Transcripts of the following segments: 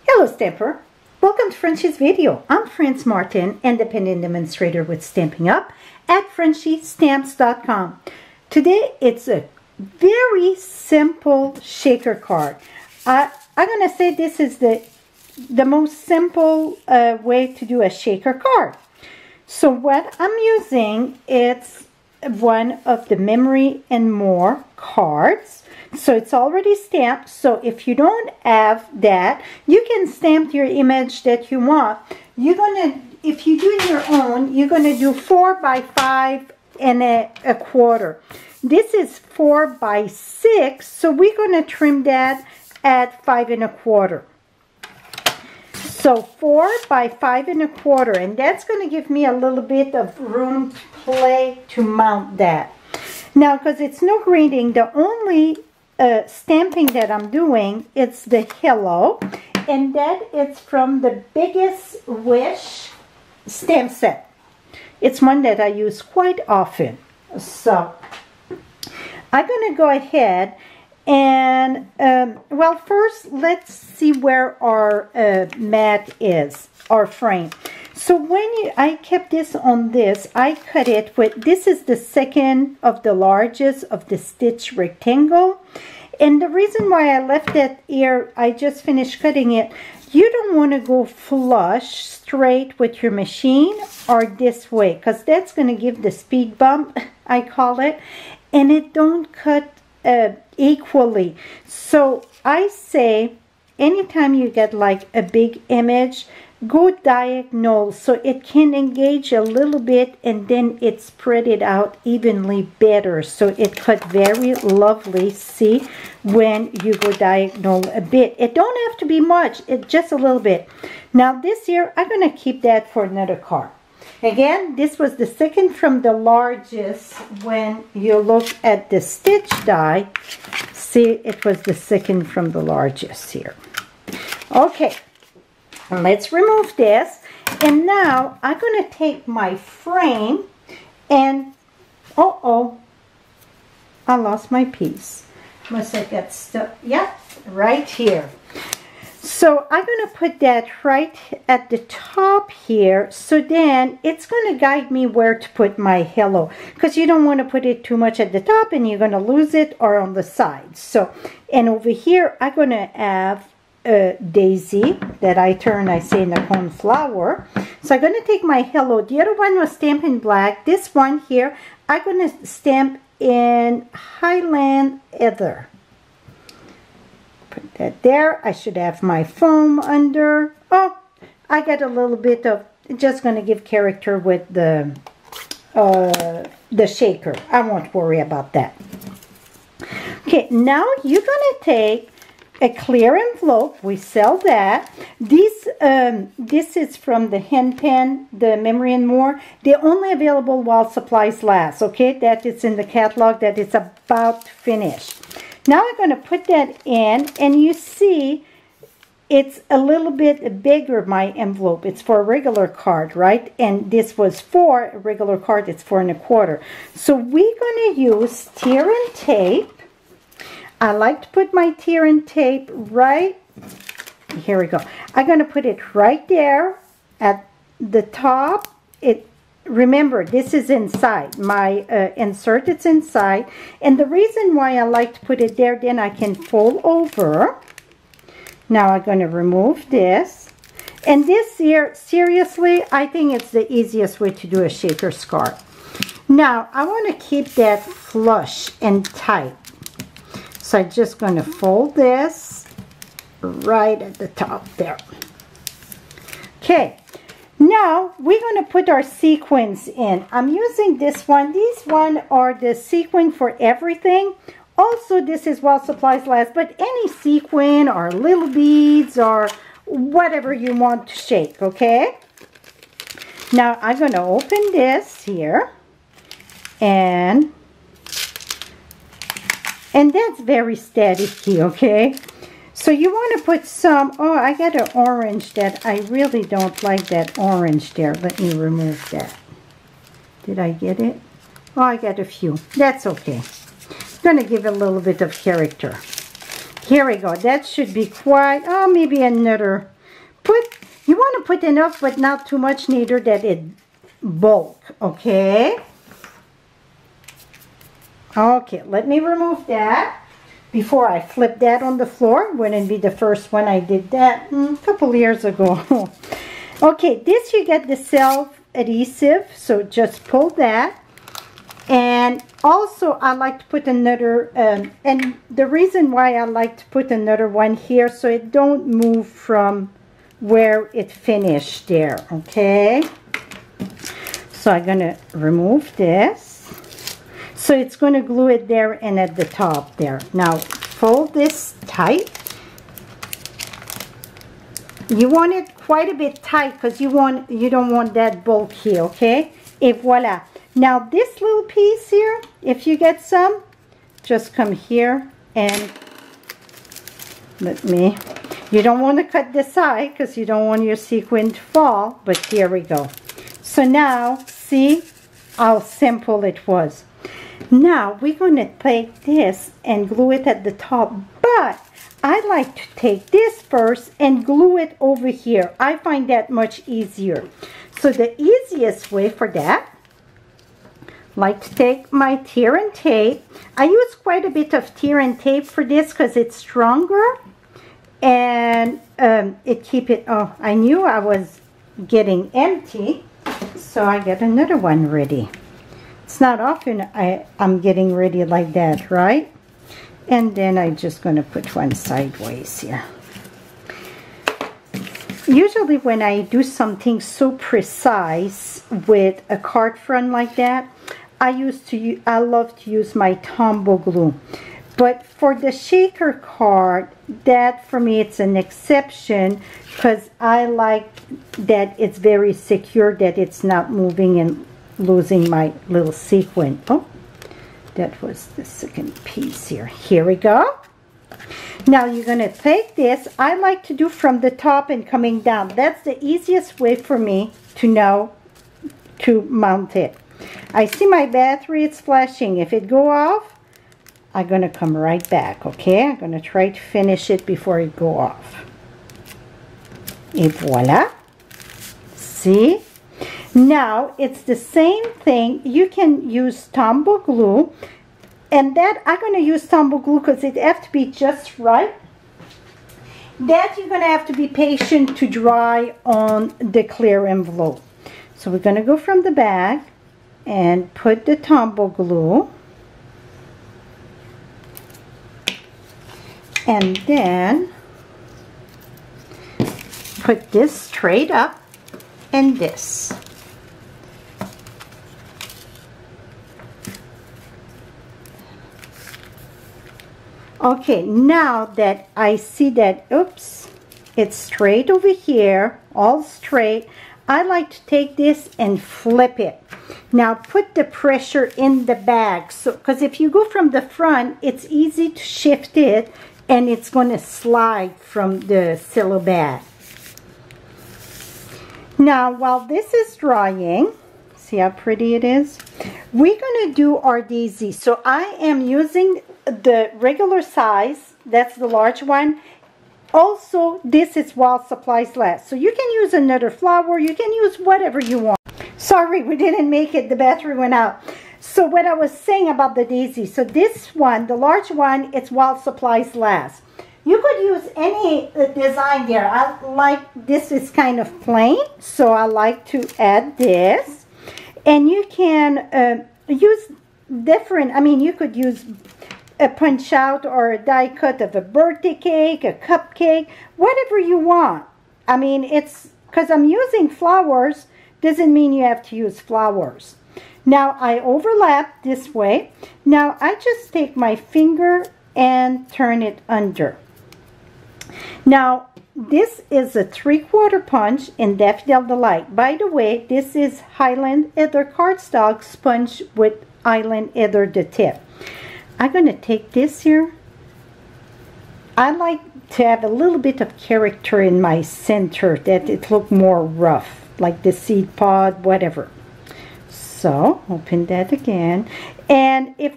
Hello Stamper! Welcome to Frenchie's video. I'm Franz Martin, independent demonstrator with Stampin' Up at frenchiestamps.com. Today it's a very simple shaker card. I'm going to say this is the most simple way to do a shaker card. So what I'm using, it's one of the Memory and More cards. So it's already stamped. So if you don't have that, you can stamp your image that you want. You're gonna, if you do your own, you're gonna do 4 by 5 and a quarter. This is 4 by 6, so we're gonna trim that at 5 and a quarter. So 4 by 5 and a quarter, and that's gonna give me a little bit of room to play to mount that. Now, because it's no grading, the only stamping that I'm doing, it's the Hello, and that is from the Biggest Wish stamp set. It's one that I use quite often. So I'm going to go ahead and, well, first let's see where our mat is, our frame. So when I kept this on this, I cut it with, this is the second of the largest of the stitch rectangle. And the reason why I left that here, I just finished cutting it, you don't want to go flush straight with your machine or this way, because that's going to give the speed bump, I call it, and it don't cut equally. So I say, anytime you get like a big image, go diagonal so it can engage a little bit, and then it spread it out evenly better, so it cut very lovely. See, when you go diagonal a bit, it don't have to be much, it just a little bit. Now this here, I'm going to keep that for another card. Again, this was the second from the largest. When you look at the stitch die, see, it was the second from the largest here. Okay, let's remove this. And now I'm going to take my frame and, uh-oh, I lost my piece. Must have got stuck. Yep, right here. So I'm going to put that right at the top here, so then it's going to guide me where to put my Hello, because you don't want to put it too much at the top and you're going to lose it, or on the sides. So, and over here I'm going to have Daisy that I turn, I say, in the cornflower. So I'm going to take my Hello. The other one was stamped in black. This one here, I'm going to stamp in Highland Heather. Put that there. I should have my foam under. Oh, I got a little bit of, just going to give character with the shaker. I won't worry about that. Okay, now you're going to take a clear envelope. We sell that. This is from the Hen Pen, the Memory and More. They're only available while supplies last. Okay, that is in the catalog, that it's about to finish. Now I'm going to put that in, and you see it's a little bit bigger, my envelope. It's for a regular card, right? And this was for a regular card, it's 4 1/4. So we're going to use tear and tape. I like to put my tear and tape right, here we go. I'm going to put it right there at the top. Remember, this is inside. My insert, it's inside. And the reason why I like to put it there, then I can fold over. Now I'm going to remove this. And this here, seriously, I think it's the easiest way to do a shaker scarf. Now, I want to keep that flush and tight. So I'm just going to fold this right at the top there. Okay, now we're going to put our sequins in. I'm using this one. These one are the sequin for everything. Also, this is while supplies last, but any sequin or little beads or whatever you want to shake, okay? Now I'm going to open this here, and that's very staticky, okay? So you want to put some, oh, I got an orange that I really don't like, that orange there. Let me remove that. Did I get it? Oh, I got a few. That's okay. I'm going to give it a little bit of character. Here we go. That should be quite, oh, maybe another you want to put enough, but not too much neither that it bulk, okay? Okay, let me remove that before I flip that on the floor. Wouldn't be the first one I did that a couple years ago. Okay, this you get the self-adhesive, so just pull that. And also I like to put another, and the reason why I like to put another one here, so it don't move from where it finished there, okay? So I'm gonna remove this. So it's gonna glue it there and at the top there. Now fold this tight. You want it quite a bit tight because you don't want that bulky, okay? Et voila. Now this little piece here, if you get some, just come here and you don't want to cut this side because you don't want your sequin to fall, but here we go. So now, see how simple it was. Now we're going to take this and glue it at the top, but I like to take this first and glue it over here. I find that much easier. So the easiest way for that, like to take my tear and tape. I use quite a bit of tear and tape for this because it's stronger and it keep it. Oh, I knew I was getting empty, so I get another one ready. It's not often I'm getting ready like that, right? And then I'm just going to put one sideways here. Usually when I do something so precise with a card front like that, I love to use my Tombow glue. But for the shaker card, that for me it's an exception because I like that it's very secure, that it's not moving and losing my little sequin. Oh, that was the second piece here. Here we go. Now you're going to take this. I like to do from the top and coming down. That's the easiest way for me to know to mount it. I see my battery, it's flashing. If it go off, I'm going to come right back, okay? I'm going to try to finish it before it go off. Et voila. See? Now, it's the same thing. You can use Tombow glue. And that, I'm going to use Tombow glue because it has to be just right. That you're going to have to be patient to dry on the clear envelope. So we're going to go from the back and put the Tombow glue. And then put this straight up and this. Okay, now that I see that, oops, it's straight over here, all straight, I like to take this and flip it. Now put the pressure in the bag, so because if you go from the front, it's easy to shift it and it's going to slide from the silo bag. Now while this is drying, see how pretty it is? We're going to do our daisy. So I am using the regular size, that's the large one. Also, this is while supplies last. So you can use another flower, you can use whatever you want. Sorry, we didn't make it, the battery went out. So what I was saying about the daisy, so this one, the large one, it's while supplies last. You could use any design there. I like, this is kind of plain, so I like to add this. And you can use different, I mean, you could use a punch out or a die cut of a birthday cake, a cupcake, whatever you want. I mean, it's, because I'm using flowers, doesn't mean you have to use flowers. Now I overlap this way. Now I just take my finger and turn it under. Now this is a 3/4 punch in Daffodil Delight. By the way, this is Highland Heather cardstock sponge with Highland Heather the tip. I'm going to take this here. I like to have a little bit of character in my center, that it look more rough, like the seed pod, whatever. So, open that again. And if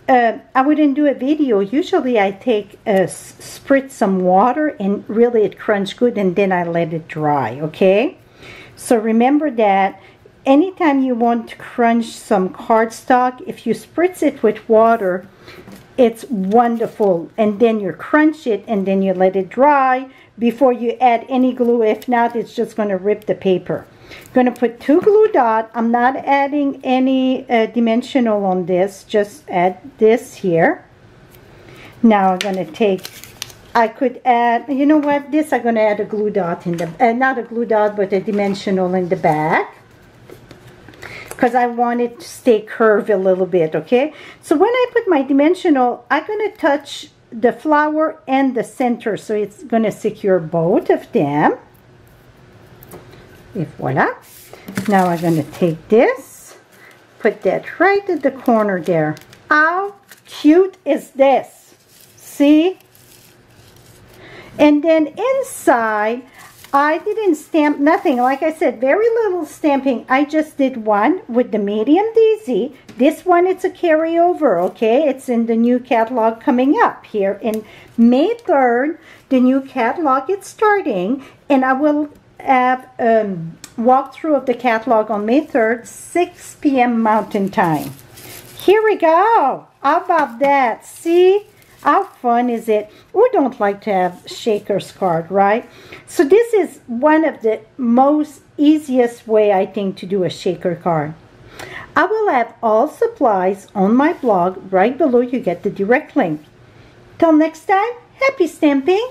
I wouldn't do a video. Usually I take spritz some water and really it crunch good, and then I let it dry. Okay, so remember that anytime you want to crunch some cardstock, if you spritz it with water, it's wonderful. And then you crunch it and then you let it dry before you add any glue. If not, it's just going to rip the paper. Going to put 2 glue dots. I'm not adding any dimensional on this. Just add this here. Now I'm going to take, I could add, you know what, this I'm going to add a glue dot in the, not a glue dot, but a dimensional in the back, because I want it to stay curved a little bit. Okay, so when I put my dimensional, I'm going to touch the flower and the center, so it's going to secure both of them. And voila. Now I'm going to take this, put that right at the corner there. How cute is this? See? And then inside, I didn't stamp nothing. Like I said, very little stamping. I just did one with the medium daisy. This one, it's a carryover, okay? It's in the new catalog coming up here in May 3rd. The new catalog is starting, and I will have walkthrough of the catalog on May 3rd, 6 p.m. Mountain Time. Here we go. How about that? See? How fun is it? Who don't like to have shaker's card, right? So this is one of the most easiest way, I think, to do a shaker card. I will have all supplies on my blog. Right below you get the direct link. Till next time, happy stamping!